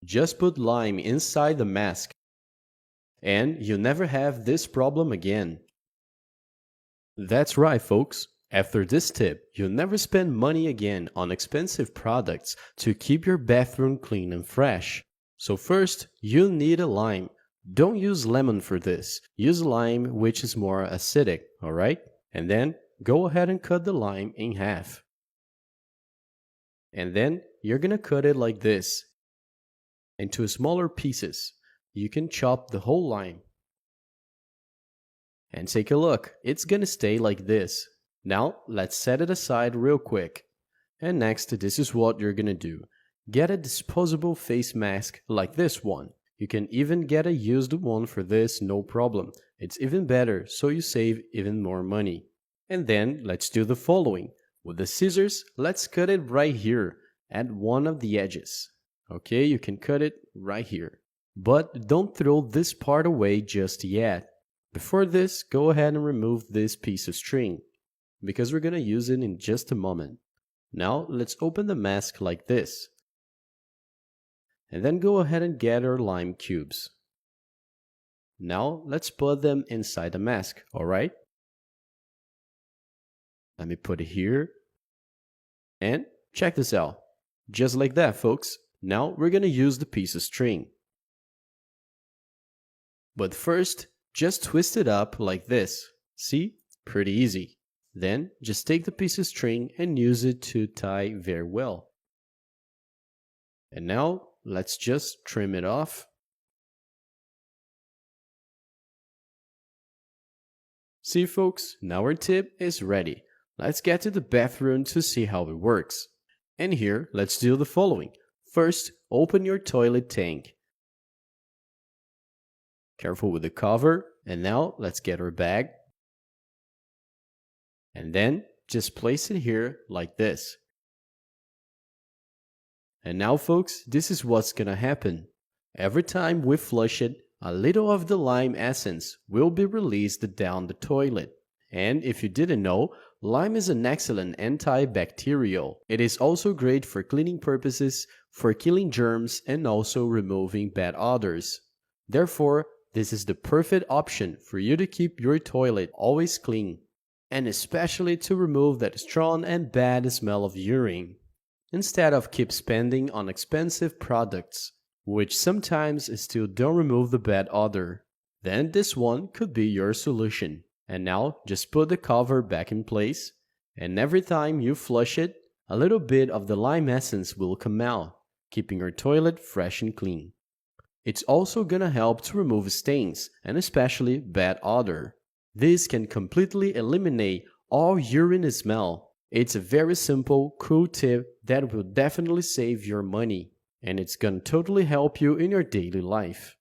Just put lime inside the mask, and you'll never have this problem again. That's right, folks. After this tip, you'll never spend money again on expensive products to keep your bathroom clean and fresh. So first, you'll need a lime. Don't use lemon for this. Use lime, which is more acidic, alright? And then, go ahead and cut the lime in half. And then, you're gonna cut it like this, into smaller pieces. You can chop the whole lime. And take a look, it's gonna stay like this. Now, let's set it aside real quick. And next, this is what you're gonna do. Get a disposable face mask like this one. You can even get a used one for this, no problem. It's even better, so you save even more money. And then, let's do the following. With the scissors, let's cut it right here, at one of the edges. Okay, you can cut it right here. But don't throw this part away just yet. Before this, go ahead and remove this piece of string, because we're going to use it in just a moment. Now, let's open the mask like this. And then go ahead and get our lime cubes. Now, let's put them inside the mask, alright? Let me put it here. And check this out. Just like that, folks. Now, we're going to use the piece of string. But first, just twist it up like this. See? Pretty easy. Then, just take the piece of string and use it to tie very well. And now, let's just trim it off. See, folks, now our tip is ready. Let's get to the bathroom to see how it works. And here, let's do the following. First, open your toilet tank. Careful with the cover. And now, let's get our bag. And then, just place it here like this. And now, folks, this is what's gonna happen. Every time we flush it, a little of the lime essence will be released down the toilet. And if you didn't know, lime is an excellent antibacterial. It is also great for cleaning purposes, for killing germs, and also removing bad odors. Therefore, this is the perfect option for you to keep your toilet always clean, and especially to remove that strong and bad smell of urine, instead of keep spending on expensive products, which sometimes still don't remove the bad odor. Then this one could be your solution. And now, just put the cover back in place, and every time you flush it, a little bit of the lime essence will come out, keeping your toilet fresh and clean. It's also gonna help to remove stains, and especially bad odor. This can completely eliminate all urine smell. It's a very simple, cool tip that will definitely save your money, and it's gonna totally help you in your daily life.